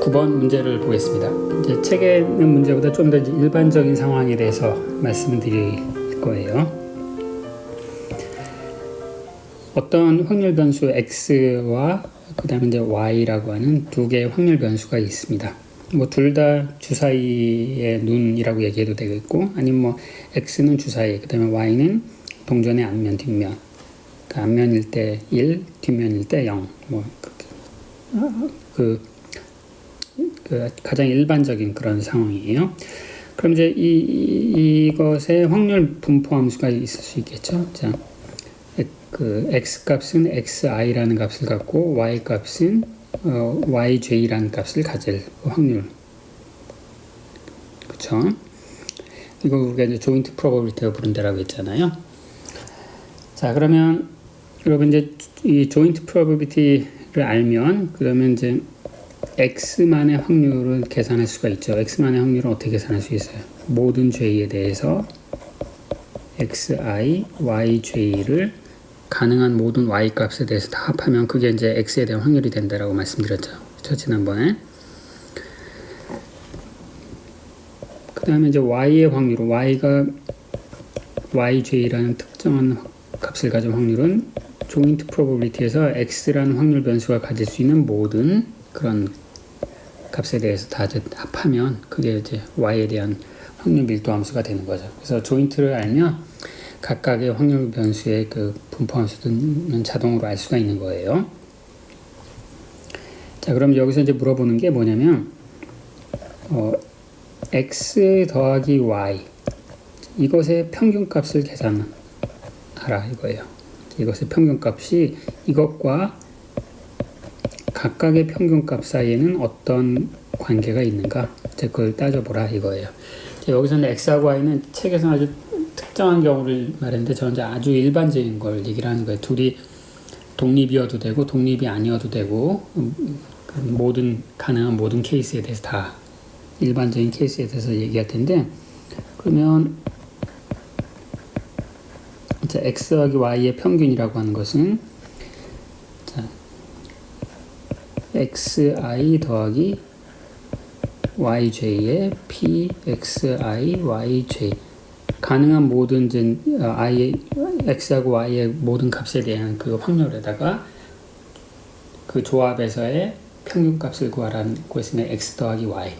9번 문제를 보겠습니다. 이제 책에 있는 문제보다 좀 더 일반적인 상황에 대해서 말씀을 드릴 거예요. 어떤 확률 변수 x와 그 다음에 이제 y라고 하는 두 개의 확률 변수가 있습니다. 뭐 둘 다 주사위의 눈이라고 얘기해도 되겠고, 아니면 뭐 x는 주사위, 그 다음에 y는 동전의 앞면, 뒷면. 그 앞면일 때 1, 뒷면일 때 0. 뭐 그 가장 일반적인 그런 상황이에요. 그럼 이제 이것의 확률 분포 함수가 있을 수 있겠죠. 자, 그 x 값은 xi라는 값을 갖고 y 값은 yj라는 값을 가질 확률. 그렇죠? 이거 우리가 이제 조인트 프로버빌리티라고 부른다라고 했잖아요. 자, 그러면 여러분 이제 이 조인트 프로버빌리티를 알면 그러면 이제 x만의 확률을 계산할 수가 있죠. x만의 확률은 어떻게 계산할 수 있어요? 모든 j에 대해서 xi, yj를 가능한 모든 y 값에 대해서 다 합하면 그게 이제 x에 대한 확률이 된다라고 말씀드렸죠. 그렇죠? 지난번에. 그 다음에 이제 y의 확률, y가 yj라는 특정한 값을 가진 확률은 조인트 프로버빌리티에서 x라는 확률 변수가 가질 수 있는 모든 그런 값에 대해서 다 합하면 그게 이제 y에 대한 확률 밀도 함수가 되는 거죠. 그래서 조인트를 알면 각각의 확률 변수의 그 분포 함수는 자동으로 알 수가 있는 거예요. 자, 그럼 여기서 이제 물어보는 게 뭐냐면 x 더하기 y 이것의 평균값을 계산하라 이거예요. 이것의 평균값이 이것과 각각의 평균값 사이에는 어떤 관계가 있는가? 이제 그걸 따져보라 이거예요. 여기서는 x하고 y는 책에서 아주 특정한 경우를 말했는데 저는 이제 아주 일반적인 걸 얘기를 하는 거예요. 둘이 독립이어도 되고 독립이 아니어도 되고 모든 가능한 모든 케이스에 대해서 다 일반적인 케이스에 대해서 얘기할 텐데 그러면 자, x 더하기 y의 평균이라고 하는 것은 자, xi 더하기 yj의 pxi yj 가능한 모든 x하고 y의 모든 값에 대한 그 확률에다가 그 조합에서의 평균값을 구하라고 했으면 x 더하기 y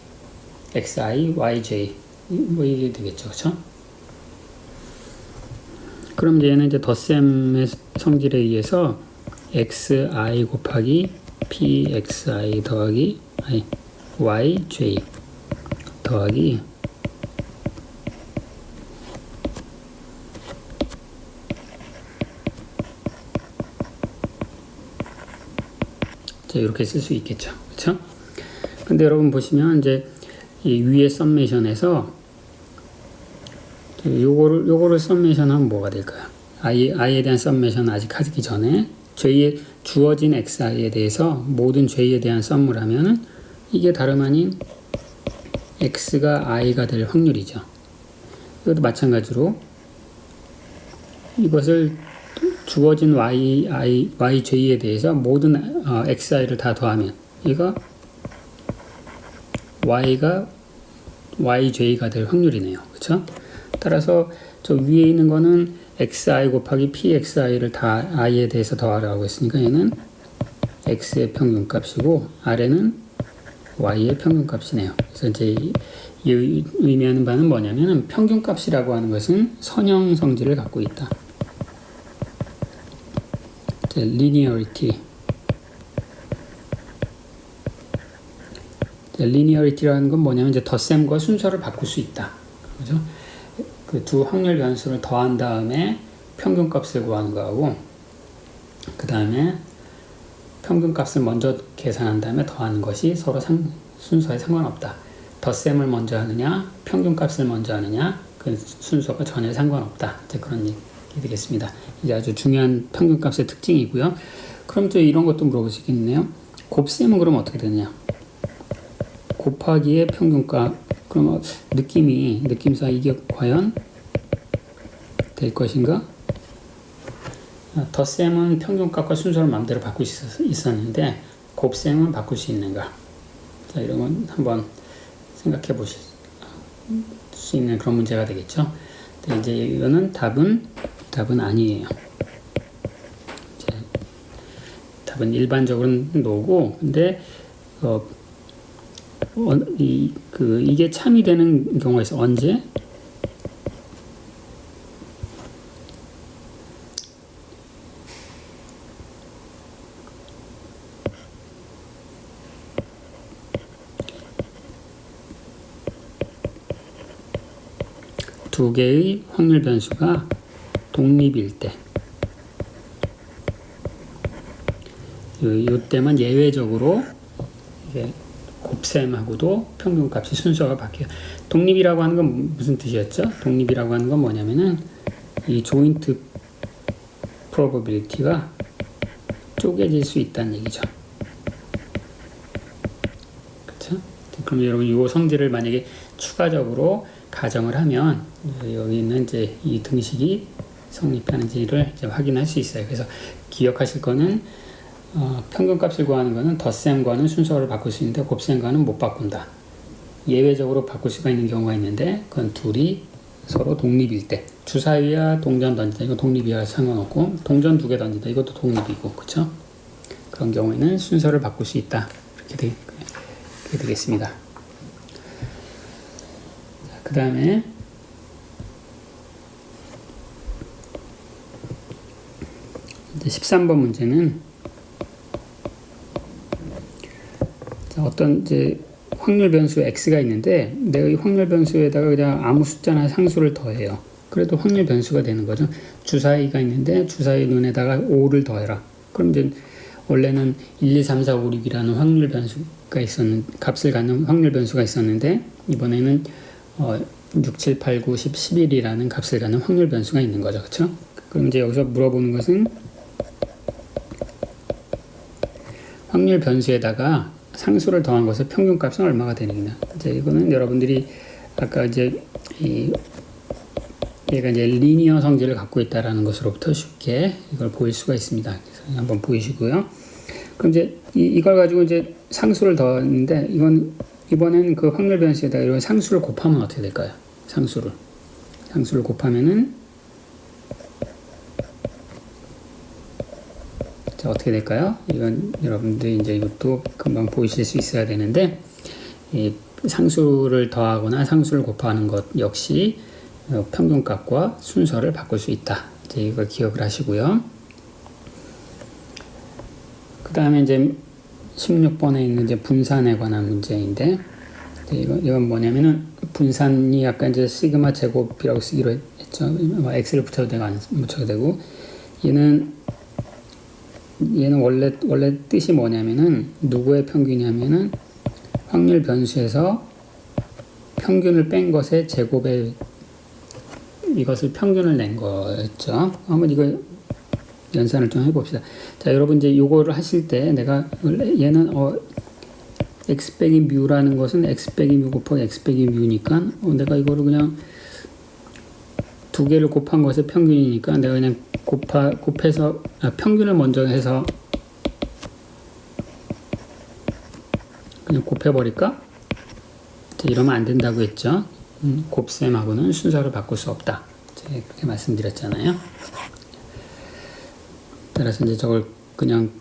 xi yj 뭐 이게 되겠죠. 그렇죠? 그럼 얘는 이제 덧셈의 성질에 의해서 xi 곱하기 pxi 더하기 yj 더하기 자, 이렇게 쓸 수 있겠죠. 그렇죠? 근데 여러분 보시면 이제 이 위의 썸메이션에서 요거를 썸메이션 하면 뭐가 될까요? i에 대한 썸메이션 아직 하기 전에 j의 주어진 xi에 대해서 모든 j에 대한 썸을 하면은 이게 다름 아닌 x가 i가 될 확률이죠. 이것도 마찬가지로 이것을 주어진 yj에 대해서 모든 xi를 다 더하면 이거 y가 yj가 될 확률이네요. 그렇죠? 따라서 저 위에 있는 거는 xi 곱하기 pxi를 다 i에 대해서 더하라고 했으니까 얘는 x의 평균값이고 아래는 y의 평균값이네요. 그래서 이제 이 의미하는 바는 뭐냐면 평균값이라고 하는 것은 선형 성질을 갖고 있다. linearity. linearity라는 건 뭐냐면 이제 덧셈과 순서를 바꿀 수 있다. 그죠? 그 두 확률 변수를 더한 다음에 평균값을 구하는 거하고 그 다음에 평균값을 먼저 계산한 다음에 더하는 것이 서로 순서에 상관없다. 덧셈을 먼저 하느냐 평균값을 먼저 하느냐 그 순서가 전혀 상관없다. 이제 그런 얘기 되겠습니다. 이제 아주 중요한 평균값의 특징이고요. 그럼 또 이런 것도 물어볼 수 있겠네요. 곱셈은 그럼 어떻게 되느냐? 곱하기의 평균값. 그럼 느낌상 이게 과연 될 것인가? 덧셈은 평균값과 순서를 마음대로 바꿀 수 있었는데 곱셈은 바꿀 수 있는가? 자, 이런 건 한번 생각해 보실 수 있는 그런 문제가 되겠죠. 근데 이제 이거는 답은 아니에요. 답은 일반적으로는 노고, 근데 이게 참이 되는 경우가 있어. 언제? 두 개의 확률 변수가 독립일 때. 이때만 예외적으로 이게 곱셈하고도 평균값이 순서가 바뀌어요. 독립이라고 하는 건 무슨 뜻이었죠? 독립이라고 하는 건 뭐냐면은 이 조인트 프로버빌리티가 쪼개질 수 있다는 얘기죠. 그렇죠? 그럼 여러분 이 성질을 만약에 추가적으로 가정을 하면 여기 있는 이제 이 등식이 성립하는지를 이제 확인할 수 있어요. 그래서 기억하실 거는 평균값을 구하는 거는 덧셈과는 순서를 바꿀 수 있는데 곱셈과는 못 바꾼다. 예외적으로 바꿀 수가 있는 경우가 있는데 그건 둘이 서로 독립일 때. 주사위와 동전 던진다. 이거 독립이야 상관없고 동전 2개 던진다. 이것도 독립이고 그렇죠? 그런 경우에는 순서를 바꿀 수 있다. 이렇게 되겠습니다. 그 다음에 이제 13번 문제는 어떤 이제 확률 변수 x가 있는데 내가 이 확률 변수에다가 그냥 아무 숫자나 상수를 더해요. 그래도 확률 변수가 되는 거죠. 주사위가 있는데 주사위 눈에다가 5를 더해라. 그럼 이제 원래는 1, 2, 3, 4, 5, 6이라는 확률 변수가 값을 갖는 확률 변수가 있었는데 이번에는 6, 7, 8, 9, 10, 11이라는 값을 갖는 확률 변수가 있는 거죠. 그렇죠? 그럼 이제 여기서 물어보는 것은 확률 변수에다가 상수를 더한 것의 평균값은 얼마가 되느냐. 이제 이거는 여러분들이 아까 이제 얘가 이제 리니어 성질을 갖고 있다라는 것으로부터 쉽게 이걸 보일 수가 있습니다. 그래서 한번 보이시고요. 그럼 이제 이걸 가지고 이제 상수를 더했는데 이번에는 그 확률 변수에다가 이런 상수를 곱하면 어떻게 될까요? 상수를 곱하면은 자, 어떻게 될까요? 이건 여러분들이 이제 이것도 금방 보이실 수 있어야 되는데 이 상수를 더하거나 상수를 곱하는 것 역시 평균값과 순서를 바꿀 수 있다. 이제 이걸 기억을 하시고요. 그 다음에 이제 16번에 있는 이제 분산에 관한 문제인데 이건 뭐냐면은 분산이 아까 이제 시그마 제곱이라고 쓰기로 했죠. x를 붙여도 되고 안 붙여도 되고 얘는 원래 뜻이 뭐냐면은 누구의 평균이냐면은 확률 변수에서 평균을 뺀 것의 제곱에 이것을 평균을 낸 거였죠. 한번 이거 연산을 좀 해봅시다. 자, 여러분 이제 요거를 하실 때 내가 얘는 x 빼기 뮤라는 것은 x 빼기 뮤 곱하기 x 빼기 뮤니까 내가 이거를 그냥 두 개를 곱한 것의 평균이니까 내가 그냥 곱해서 평균을 먼저 해서 그냥 곱해버릴까? 이러면 안 된다고 했죠. 곱셈하고는 순서를 바꿀 수 없다. 제가 그렇게 말씀드렸잖아요. 따라서 이제 저걸 그냥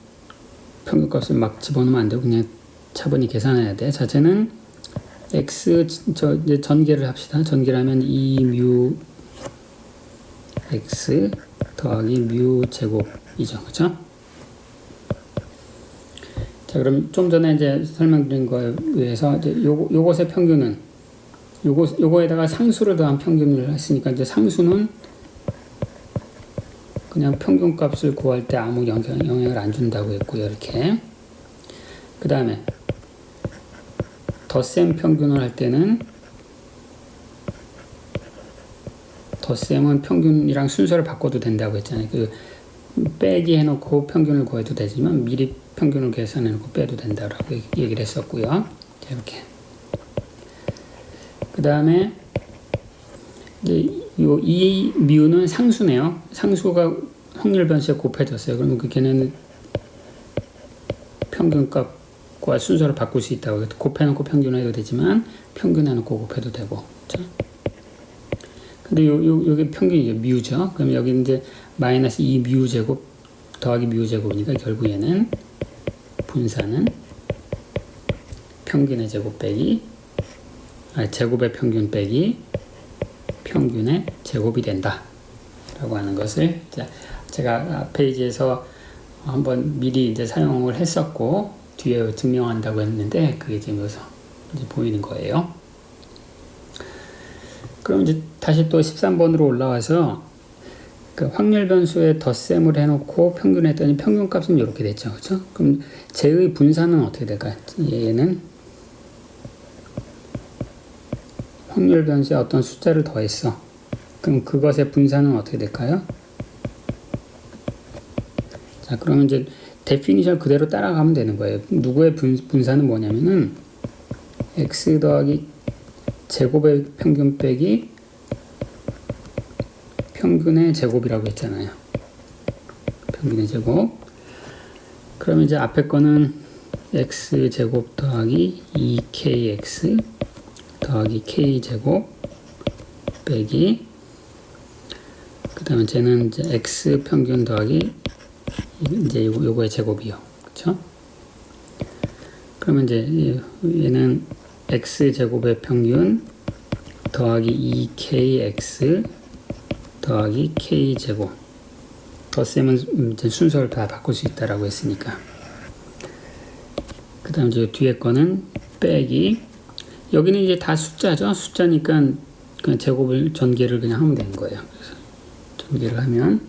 평균값을 막 집어넣으면 안 되고 그냥 차분히 계산해야 돼. 자체는 x 이제 전개를 합시다. 전개를 하면 2뮤 x 더하기 뮤 제곱이죠. 그렇죠? 자, 그럼 좀 전에 이제 설명드린 거에 의해서 이제 요것의 평균은 요거에다가 상수를 더한 평균을 했으니까 이제 상수는 그냥 평균값을 구할 때 아무 영향을 안 준다고 했고요. 이렇게. 그 다음에 덧셈 평균을 할 때는 덧셈은 평균이랑 순서를 바꿔도 된다고 했잖아요. 그 빼기 해놓고 평균을 구해도 되지만 미리 평균을 계산해놓고 빼도 된다라고 얘기를 했었고요. 이렇게. 그 다음에 이 뮤는 상수네요. 상수가 확률 변수에 곱해졌어요. 그러면 걔는 평균값 과 순서를 바꿀 수 있다고. 곱해놓고 평균해도 되지만 평균해놓고 곱해도 되고. 그렇죠? 근데 요게 평균이죠. 뮤죠. 그럼 여기 이제 마이너스 2뮤 제곱 더하기 뮤 제곱이니까 결국 얘는 분산은 평균의 제곱 빼기 제곱의 평균 빼기 평균의 제곱이 된다 라고 하는 것을 제가 앞 페이지에서 한번 미리 이제 사용을 했었고 뒤에 증명한다고 했는데 그게 지금 여기서 이제 보이는 거예요. 그럼 이제 다시 또 13번으로 올라와서 그 확률 변수에 덧셈을 해놓고 평균했더니 평균값은 이렇게 됐죠. 그렇죠? 그럼 쟤의 분산은 어떻게 될까요? 얘는 확률 변수에 어떤 숫자를 더했어. 그럼 그것의 분산은 어떻게 될까요? 자, 그러면 이제 데피니션 그대로 따라가면 되는 거예요. 누구의 분산은 뭐냐면은 x 더하기 제곱의 평균 빼기 평균의 제곱이라고 했잖아요. 평균의 제곱. 그러면 이제 앞에 거는 x 제곱 더하기 2kx 더하기 k 제곱 빼기 그 다음에 쟤는 이제 x 평균 더하기 이제 요거의 제곱이요. 그쵸? 그러면 이제 얘는 x 제곱의 평균 더하기 2kx 더하기 k 제곱. 덧셈은 이제 순서를 다 바꿀 수 있다라고 했으니까. 그 다음 이제 뒤에 거는 빼기. 여기는 이제 다 숫자죠. 숫자니까 그냥 제곱을 전개를 그냥 하면 되는 거예요. 그래서 전개를 하면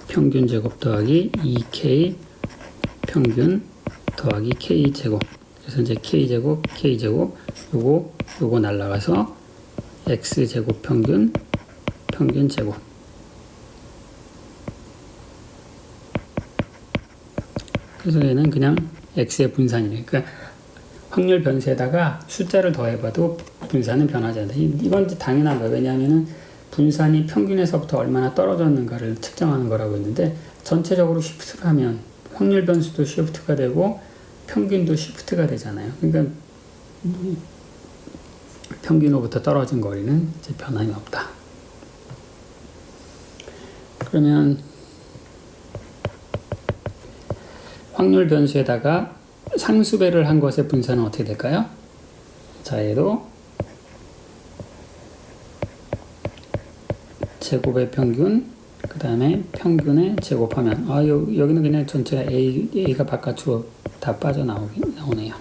평균 제곱 더하기 2k 평균 더하기 k 제곱. 그래서 이제 k 제곱, k 제곱 요거 날라가서 x 제곱 평균 제곱. 그래서 얘는 그냥 x의 분산이에요. 그러니까 확률 변수에다가 숫자를 더해봐도 분산은 변하지 않는다. 이건 당연한 거예요. 왜냐하면은 분산이 평균에서부터 얼마나 떨어졌는가를 측정하는 거라고 했는데 전체적으로 시프트를 하면 확률 변수도 시프트가 되고 평균도 시프트가 되잖아요. 그러니까 평균으로부터 떨어진 거리는 이제 변함이 없다. 그러면 확률 변수에다가 상수배를 한 것의 분산은 어떻게 될까요? 자, 얘도 제곱의 평균, 그 다음에 평균의 제곱하면 여기는 그냥 전체가 A가 바깥으로 다 빠져나오네요.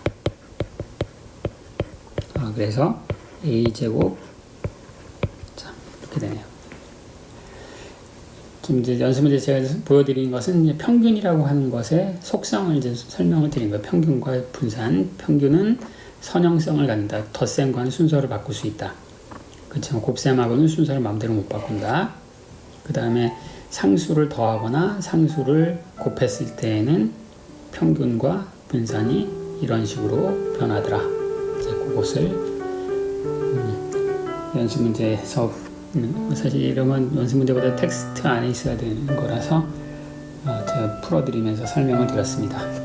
그래서 A제곱, 자, 이렇게 되네요. 지금 이제 연습 문제 제가 보여드린 것은 이제 평균이라고 하는 것의 속성을 이제 설명을 드린 거예요. 평균과 분산. 평균은 선형성을 갖는다. 덧셈과는 순서를 바꿀 수 있다. 그렇죠. 곱셈하고는 순서를 마음대로 못 바꾼다. 그 다음에 상수를 더하거나 상수를 곱했을 때에는 평균과 분산이 이런 식으로 변하더라. 이제 그것을 연습 문제에서 사실 이러면 연습 문제보다 텍스트 안에 있어야 되는 거라서 제가 풀어드리면서 설명을 드렸습니다.